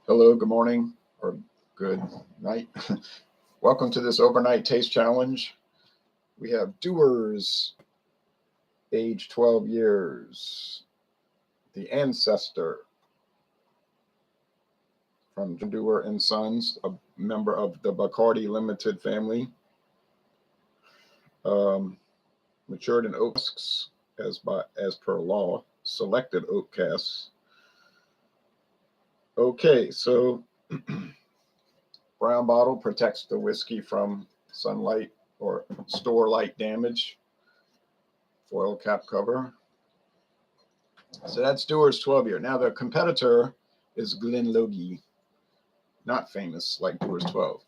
Hello, good morning, or good night. Welcome to this overnight taste challenge. We have Dewar's, age 12 years. The Ancestor from Dewar and Sons, a member of the Bacardi Limited family. Matured in oak casks as per law, selected oak casks. Okay, so brown bottle protects the whiskey from sunlight or store light damage. Foil cap cover. So that's Dewar's 12 year. Now the competitor is Glen Logie, not famous like Dewar's 12.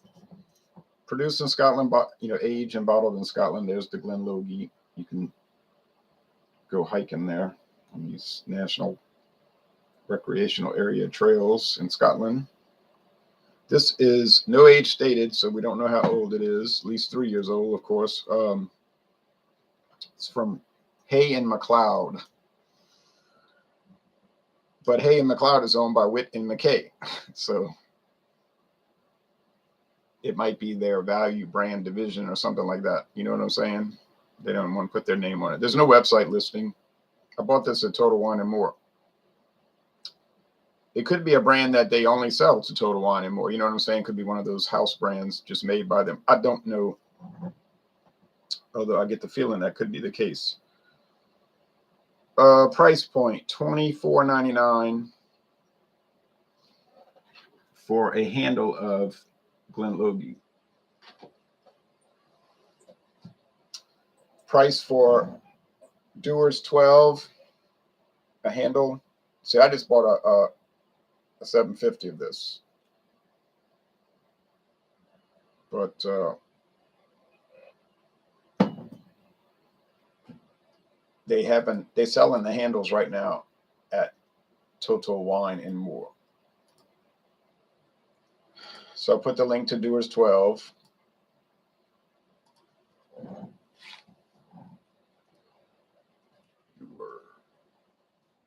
Produced in Scotland, aged and bottled in Scotland. There's the Glen Logie. You can go hiking there on these national recreational area trails in Scotland. This is no age stated, so we don't know how old it is. At least 3 years old, of course. It's from Hay and MacLeod. But Hay and MacLeod is owned by Witt and McKay. So it might be their value brand division or something like that. You know what I'm saying? They don't want to put their name on it. There's no website listing. I bought this at Total Wine and More. It could be a brand that they only sell to Total Wine and More. You know what I'm saying? It could be one of those house brands just made by them. I don't know. Although I get the feeling that could be the case. Price point, $24.99 for a handle of Glen Logie. Price for Dewar's 12, a handle. See, I just bought a $7.50 of this. But they're selling the handles right now at Total Wine and More. So I'll put the link to Dewar's 12.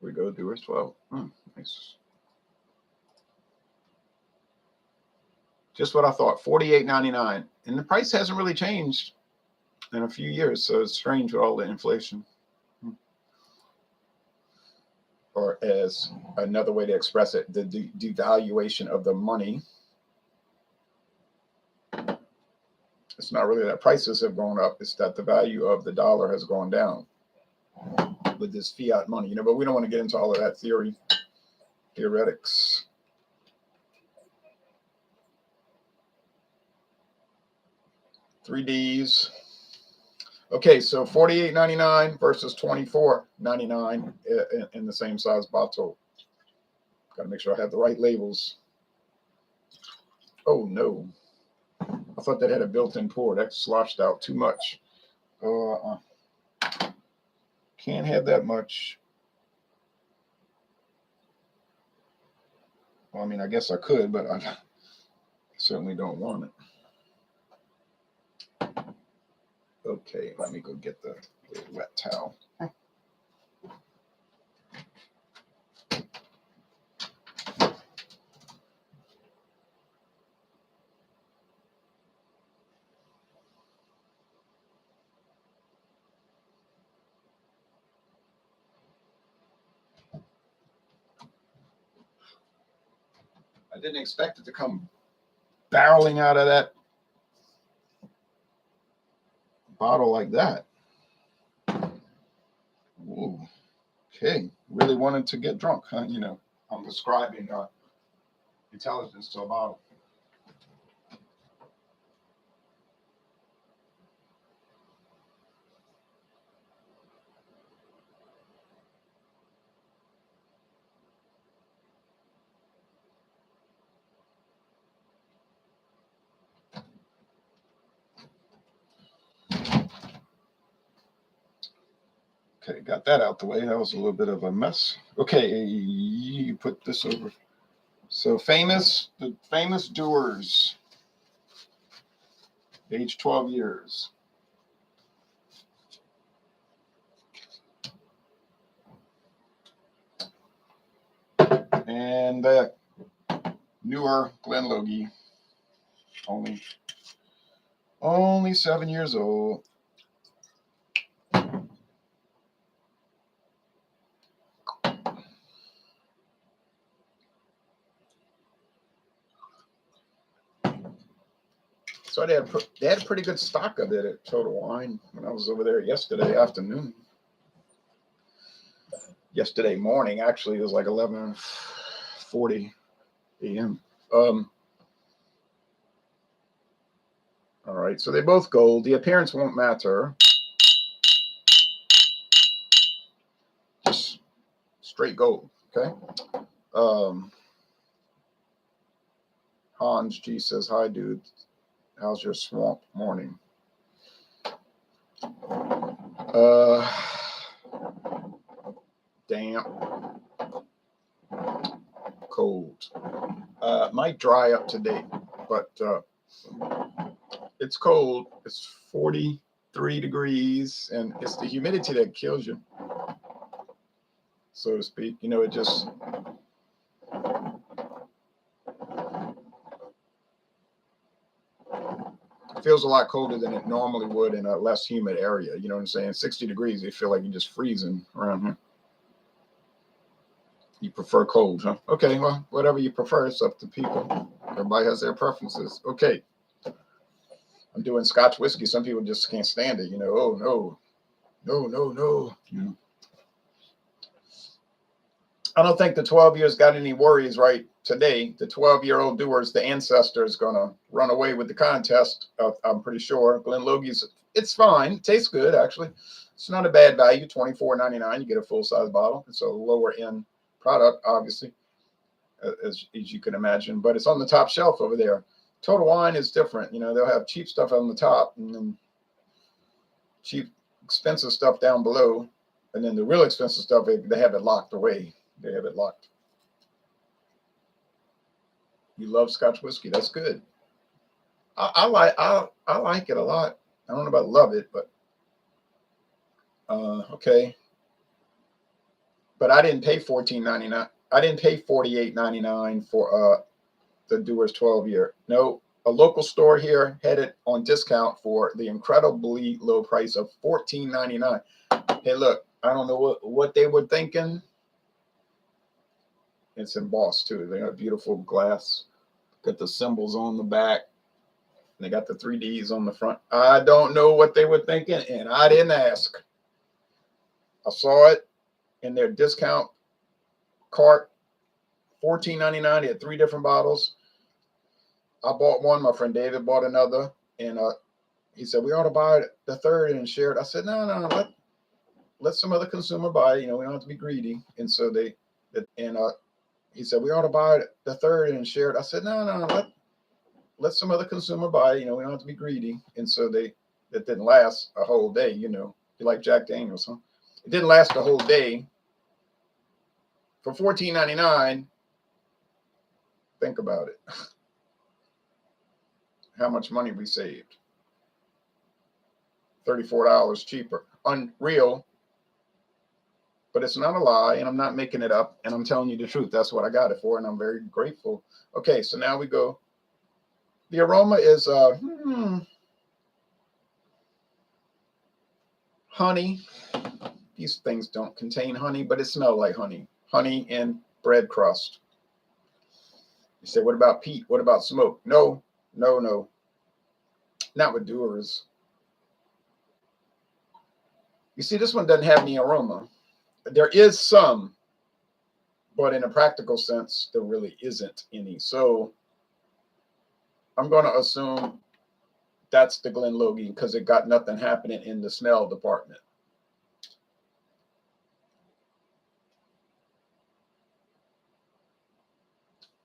Here we go, Dewar's 12. Nice. Just what I thought, $48.99. And the price hasn't really changed in a few years, so it's strange with all the inflation. Or as another way to express it, the devaluation of the money. It's not really that prices have gone up, it's that the value of the dollar has gone down with this fiat money, but we don't want to get into all of that theoretics. Three Ds. Okay, so $48.99 versus $24.99 in the same size bottle. Got to make sure I have the right labels. Oh no, I thought that had a built-in pour. That sloshed out too much. Can't have that much. Well, I mean, I guess I could, but I certainly don't want it. Okay, let me go get the wet towel. I didn't expect it to come barreling out of that bottle like that. Ooh, okay, really wanted to get drunk, huh? You know, I'm describing intelligence to a bottle. Okay, got that out the way. That was a little bit of a mess. Okay, you put this over. So the famous Dewar's, age 12 years. And the newer Glen Logie, only 7 years old. So they had a pretty good stock of it at Total Wine when I was over there yesterday afternoon. Yesterday morning, actually, it was like 11:40 a.m. All right, so they both gold. The appearance won't matter. Just straight gold, okay? Hans G says, hi, dude. How's your swamp morning? Damp, cold. Might dry up today, but it's cold. It's 43 degrees, and it's the humidity that kills you, so to speak. You know, it just feels a lot colder than it normally would in a less humid area. You know what I'm saying? 60 degrees, you feel like you're just freezing around here. You prefer cold, huh? Okay, well, whatever you prefer, it's up to people. Everybody has their preferences. Okay. I'm doing Scotch whiskey. Some people just can't stand it. You know, oh, no. You know. I don't think the 12 years got any worries right today. The 12-year-old Dewar's, the Ancestor, is going to run away with the contest. I'm pretty sure. Glen Logie's, it's fine. It tastes good, actually. It's not a bad value, $24.99. You get a full-size bottle. It's a lower-end product, obviously, as you can imagine. But it's on the top shelf over there. Total Wine is different. You know, they'll have cheap stuff on the top and then cheap, expensive stuff down below. And then the real expensive stuff, they have it locked away. They have it locked. You love Scotch whiskey. That's good. I like it a lot. I don't know about love it, but okay. But I didn't pay $14.99. I didn't pay $48.99 for the Dewar's 12-year. No, a local store here had it on discount for the incredibly low price of $14.99. Hey, look, I don't know what they were thinking. It's embossed too. They got beautiful glass. Got the symbols on the back. They got the 3Ds on the front. I don't know what they were thinking, and I didn't ask. I saw it in their discount cart, $14.99. They had 3 different bottles. I bought one. My friend David bought another, and he said we ought to buy the third and share it. I said no, let some other consumer buy it. You know, we don't have to be greedy. And so he said we ought to buy the third and share it. I said no, let some other consumer buy it. You know, we don't have to be greedy. And so it didn't last a whole day. You know, you like Jack Daniels, huh? It didn't last a whole day. For $14.99, think about it. How much money we saved. $34 cheaper. Unreal. But it's not a lie, and I'm not making it up, and I'm telling you the truth. That's what I got it for, and I'm very grateful. Okay, so now we go. The aroma is honey. These things don't contain honey, but it smells like honey. Honey and bread crust. You say, what about peat? What about smoke? No. Not with Dewar's. You see, this one doesn't have any aroma. There is some, but in a practical sense, there really isn't any. So I'm going to assume that's the Glen Logie because it got nothing happening in the smell department.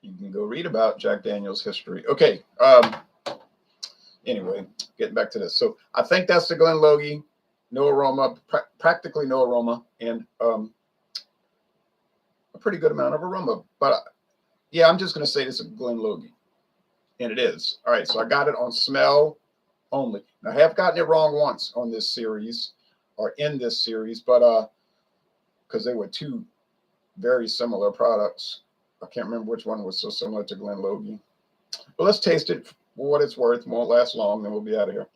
You can go read about Jack Daniels' history. Okay. Anyway, getting back to this. So I think that's the Glen Logie. No aroma, practically no aroma, and a pretty good amount of aroma. But yeah, I'm just going to say this is a Glen Logie, and it is. All right, so I got it on smell only. Now, I have gotten it wrong once on this series, or in this series, but because they were 2 very similar products. I can't remember which one was so similar to Glen Logie. But let's taste it for what it's worth. Won't last long, then we'll be out of here.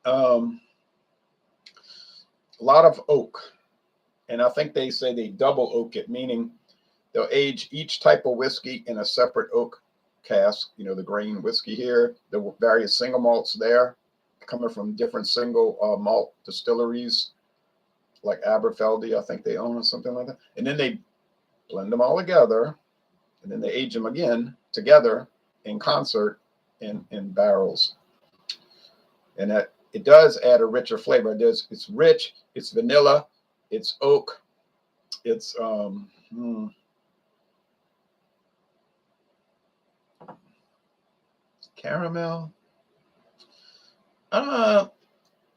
A lot of oak. And I think they say they double oak it, meaning they'll age each type of whiskey in a separate oak cask. You know, the grain whiskey here, the various single malts there, coming from different single malt distilleries, like Aberfeldy, I think they own, or something like that. And then they blend them all together, and then they age them again together in concert in barrels. And that it does add a richer flavor. It's rich, it's vanilla, it's oak, it's caramel.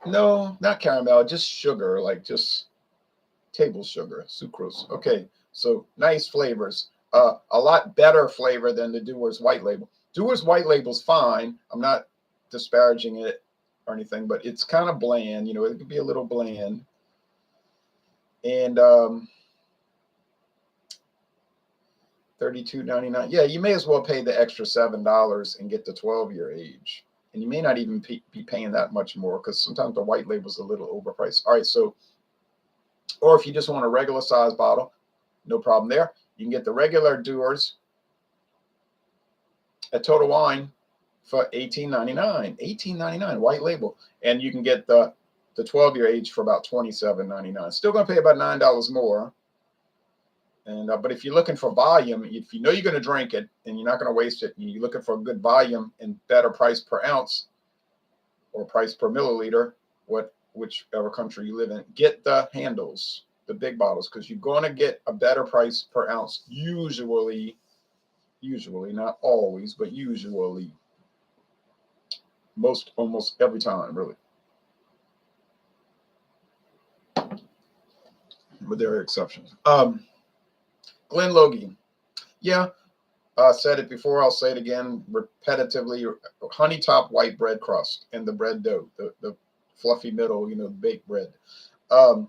No, not caramel, just sugar, like just table sugar, sucrose. Okay, so nice flavors. A lot better flavor than the Dewar's White Label. Dewar's White Label's fine. I'm not disparaging it or anything, but it's kind of bland. You know, it could be a little bland. And $32.99. Yeah, you may as well pay the extra $7 and get the 12-year age. And you may not even be paying that much more, because sometimes the white label is a little overpriced. All right, so, or if you just want a regular size bottle, no problem there. You can get the regular Dewar's at Total Wine for $18.99. $18.99 white label, and you can get the 12-year age for about $27.99. Still going to pay about $9 more. And but if you're looking for volume, if you know you're going to drink it and you're not going to waste it, and you're looking for a good volume and better price per ounce or price per milliliter, whichever country you live in, get the handles, the big bottles, because you're going to get a better price per ounce. Usually, not always, but usually, almost every time, really. But there are exceptions. Glen Logie. Yeah, I said it before. I'll say it again repetitively. Honey top white bread crust and the bread dough, the fluffy middle, you know, baked bread. No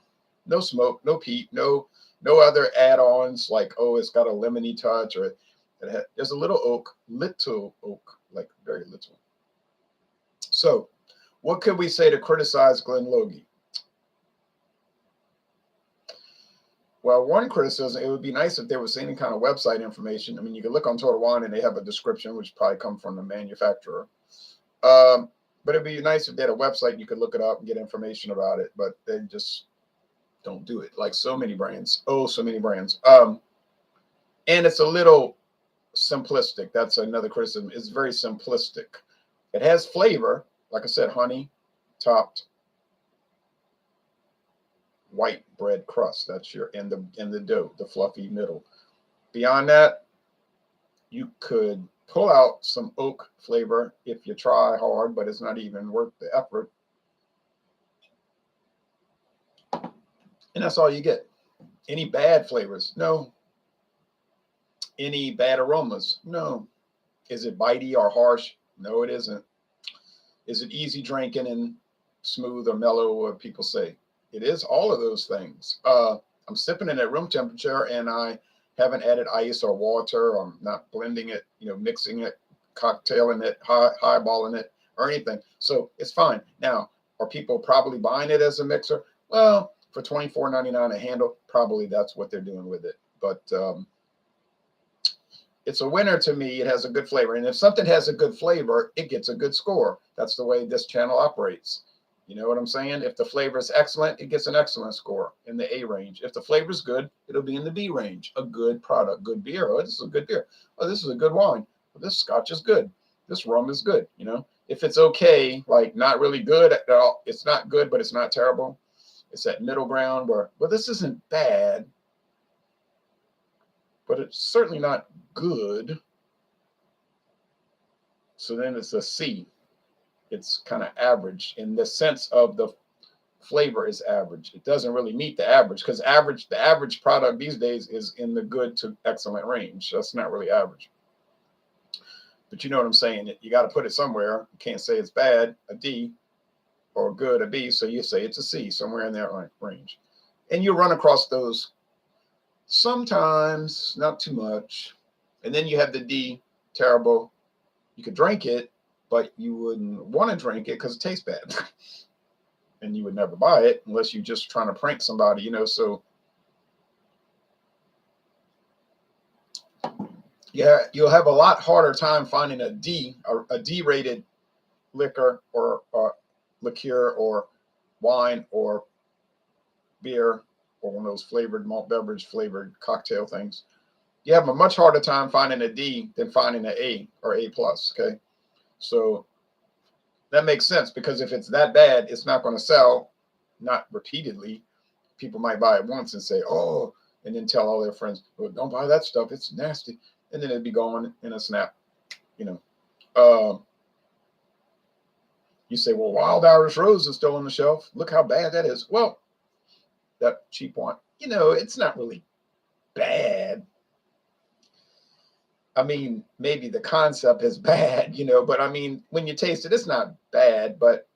smoke, no peat, no other add-ons like, oh, it's got a lemony touch, or there's a little oak, like very little. So what could we say to criticize Glen Logie? Well, one criticism, it would be nice if there was any kind of website information. I mean, you can look on Total Wine and they have a description, which probably come from the manufacturer. But it'd be nice if they had a website, you could look it up and get information about it, but they just don't do it, like so many brands. Oh, so many brands. And it's a little simplistic. That's another criticism. It's very simplistic. It has flavor, like I said, honey topped white bread crust. That's your in the dough, the fluffy middle. Beyond that, you could pull out some oak flavor if you try hard, but it's not even worth the effort. And that's all you get. Any bad flavors? No. Any bad aromas? No. Is it bitey or harsh? No, it isn't. Is it easy drinking and smooth or mellow, what people say? It is all of those things. I'm sipping it at room temperature, and I haven't added ice or water. I'm not blending it, you know, mixing it, cocktailing it, highballing it, or anything. So it's fine. Now, are people probably buying it as a mixer? Well, for $24.99 a handle, probably that's what they're doing with it. But it's a winner to me. It has a good flavor. And if something has a good flavor, it gets a good score. That's the way this channel operates. You know what I'm saying? If the flavor is excellent, it gets an excellent score in the A range. If the flavor is good, it'll be in the B range. A good product, good beer. Oh, this is a good beer. Oh, this is a good wine. Oh, this scotch is good. This rum is good. You know, if it's okay, like not really good at all, it's not good, but it's not terrible. It's that middle ground where, well, this isn't bad, but it's certainly not good. So then it's a C. It's kind of average in the sense of the flavor is average. It doesn't really meet the average, because the average product these days is in the good to excellent range. That's not really average. But you know what I'm saying? You got to put it somewhere. You can't say it's bad, a D, or good, a B. So you say it's a C, somewhere in that range. And you run across those sometimes, not too much. And then you have the D, terrible. You could drink it, but you wouldn't want to drink it because it tastes bad. And you would never buy it unless you're just trying to prank somebody, you know. So yeah, you'll have a lot harder time finding a D-rated liquor or liqueur or wine or beer or one of those flavored malt beverage flavored cocktail things. You have a much harder time finding a D than finding an A or A plus. Okay, so that makes sense, because if it's that bad, it's not going to sell, not repeatedly. People might buy it once and say, oh, and then tell all their friends, oh, don't buy that stuff, it's nasty, and then it'd be gone in a snap, you know. You say, well, Wild Irish Rose is still on the shelf, look how bad that is. Well, that cheap one, you know, it's not really bad. I mean, maybe the concept is bad, you know, but I mean, when you taste it, it's not bad, but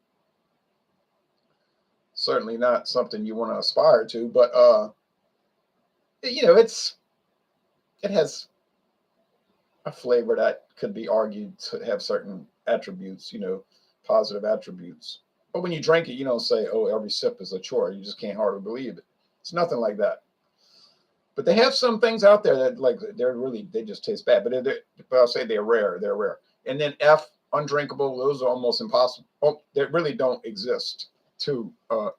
certainly not something you want to aspire to. But you know, it has a flavor that could be argued to have certain attributes, you know, positive attributes. But when you drink it, you don't say, oh, every sip is a chore. You just can't hardly believe it. It's nothing like that. But they have some things out there that, like, they just taste bad. But I'll say they're rare. They're rare. And then F, undrinkable. Those are almost impossible. Oh, they really don't exist to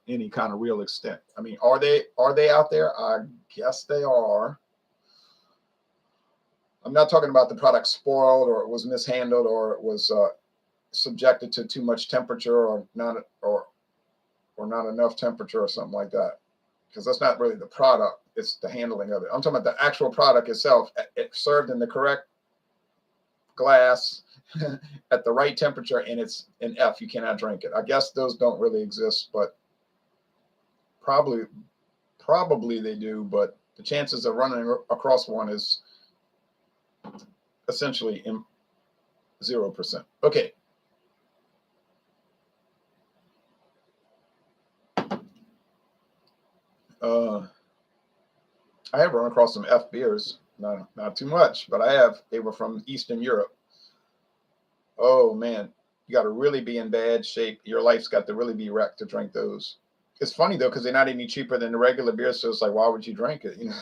any kind of real extent. I mean, are they out there? I guess they are. I'm not talking about the product spoiled or it was mishandled or it was subjected to too much temperature or not enough temperature or something like that, because that's not really the product. It's the handling of it. I'm talking about the actual product itself. It served in the correct glass at the right temperature, and it's an F. You cannot drink it. I guess those don't really exist, but probably they do. But the chances of running across one is essentially 0%. Okay. I have run across some F beers, not too much, but I have. They were from Eastern Europe. Oh man, you got to really be in bad shape. Your life's got to really be wrecked to drink those. It's funny though, because they're not any cheaper than the regular beer, so it's like, why would you drink it? You know,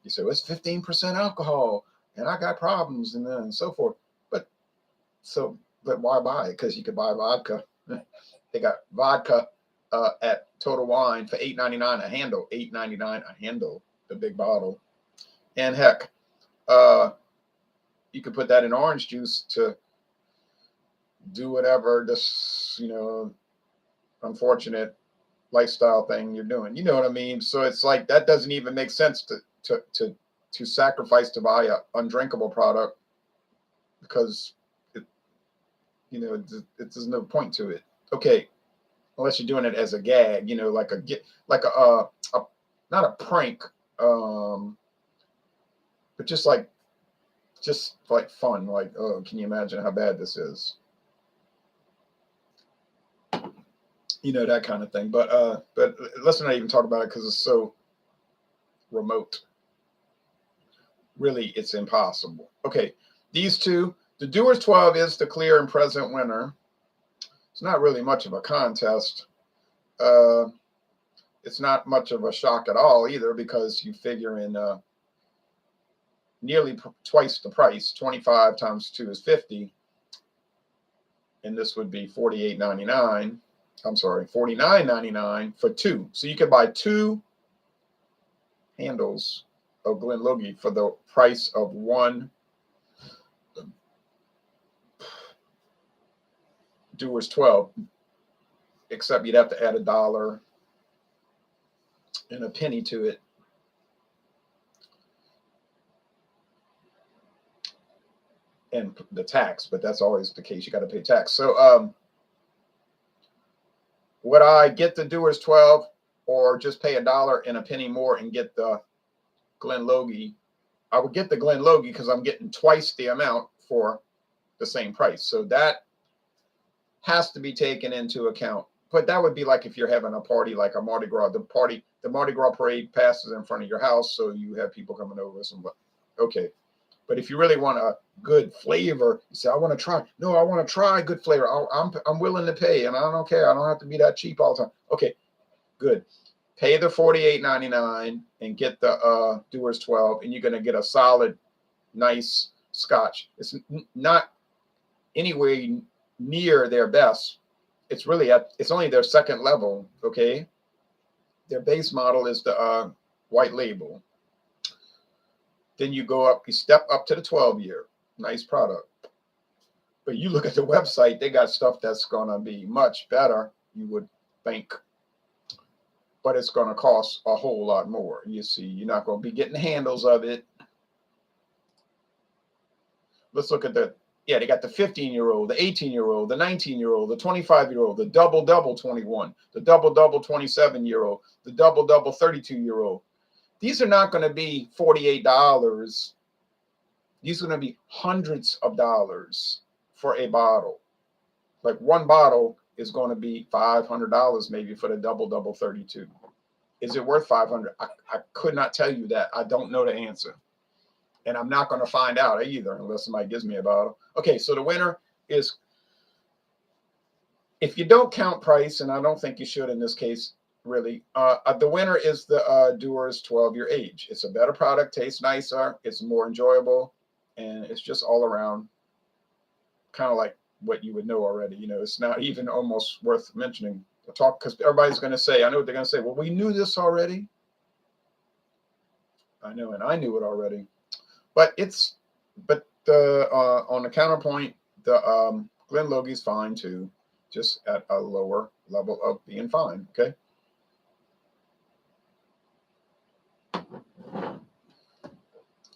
you say, well, it's 15% alcohol, and I got problems, and so forth. But why buy it? Because you could buy vodka. They got vodka at Total Wine for $8.99 a handle. $8.99 a handle, the big bottle. And heck, you could put that in orange juice to do whatever this, you know, unfortunate lifestyle thing you're doing. You know what I mean? So it's like that doesn't even make sense to sacrifice to buy a undrinkable product, because you know, there's no point to it. Okay, unless you're doing it as a gag, you know, like a not a prank, but just like fun. Like, oh, can you imagine how bad this is? You know, that kind of thing. But let's not even talk about it because it's so remote. Really, it's impossible. Okay, these two. The Dewar's 12 is the clear and present winner. It's not really much of a contest. It's not much of a shock at all either, because you figure in nearly twice the price. 25 times 2 is 50. And this would be $48.99. I'm sorry, $49.99 for 2. So you could buy 2 handles of Glen Logie for the price of 1 Dewar's 12, except you'd have to add $1 and a penny to it. And the tax, but that's always the case. You got to pay tax. So would I get the Dewar's 12 or just pay $1 and a penny more and get the Glen Logie? I would get the Glen Logie because I'm getting twice the amount for the same price. So that has to be taken into account. But that would be like if you're having a party, like a Mardi Gras. The Mardi Gras parade passes in front of your house, so you have people coming over. Okay. But if you really want a good flavor, you say, I want to try. No, I want to try good flavor. I'm willing to pay, and I don't care. I don't have to be that cheap all the time. Okay, good. Pay the $48.99 and get the Dewar's 12, and you're going to get a solid, nice Scotch. It's not anywhere near their best. It's really it's only their second level. Okay, their base model is the white label. Then you go up, you step up to the 12-year. Nice product. But you look at the website, they got stuff that's going to be much better, you would think. But it's going to cost a whole lot more. You see, you're not going to be getting the handles of it. Let's look at they got the 15-year-old, the 18-year-old, the 19-year-old, the 25-year-old, the double 21, the double 27-year-old, the double 32-year-old. These are not going to be $48. These are going to be hundreds of dollars for a bottle. Like one bottle is going to be $500 maybe for the double 32. Is it worth $500? I could not tell you that. I don't know the answer. And I'm not going to find out either unless somebody gives me a bottle. Okay, so the winner is, if you don't count price, and I don't think you should in this case, really, the winner is the Dewar's 12-year age. It's a better product, tastes nicer, it's more enjoyable, and it's just all around kind of like what you would know already. You know, it's not even almost worth mentioning. Because everybody's going to say, I know what they're going to say, well, we knew this already. I know, and I knew it already. But on the counterpoint, the Glen Logie's fine too, just at a lower level of being fine. Okay.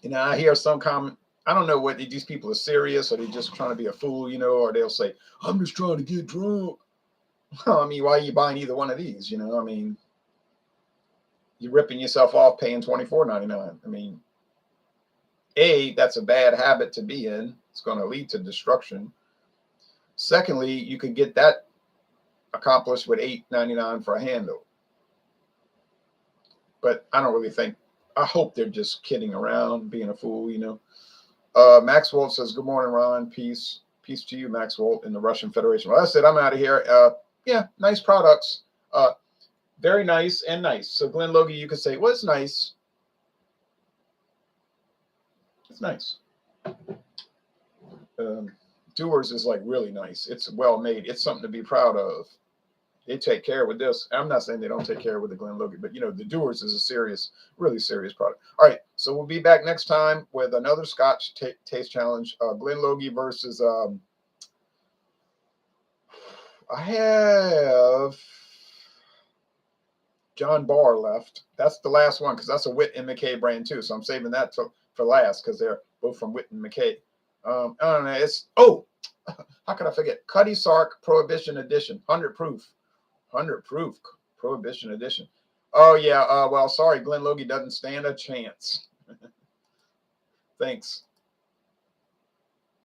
You know, I hear some comment. I don't know whether these people are serious or they're just trying to be a fool, you know, or they'll say, I'm just trying to get drunk. I mean, why are you buying either one of these? You know, I mean, you're ripping yourself off paying $24.99. I mean, that's a bad habit to be in. It's going to lead to destruction. Secondly, you could get that accomplished with $8.99 for a handle. But I don't really think, I hope they're just kidding around, being a fool, you know. Max Wolf says, good morning, Ron. Peace to you, Max Wolf, in the Russian Federation. Well, I said, I'm out of here. Yeah, nice products. Very nice and nice. So Glen Logie, you could say, well, it's nice. It's nice. Dewar's is like really nice. It's well made. It's something to be proud of. They take care with this. I'm not saying they don't take care with the Glen Logie, but you know, the Dewar's is a serious, really serious product. All right, so we'll be back next time with another Scotch taste challenge. Glen Logie versus I have John Barr left. That's the last one because that's a Whit and McKay brand too. So I'm saving that for last because they're both from Whit and McKay. I don't know. How could I forget? Cuddy Sark Prohibition Edition, 100 proof Prohibition Edition. Oh yeah. Well, sorry, Glen Logie doesn't stand a chance. Thanks.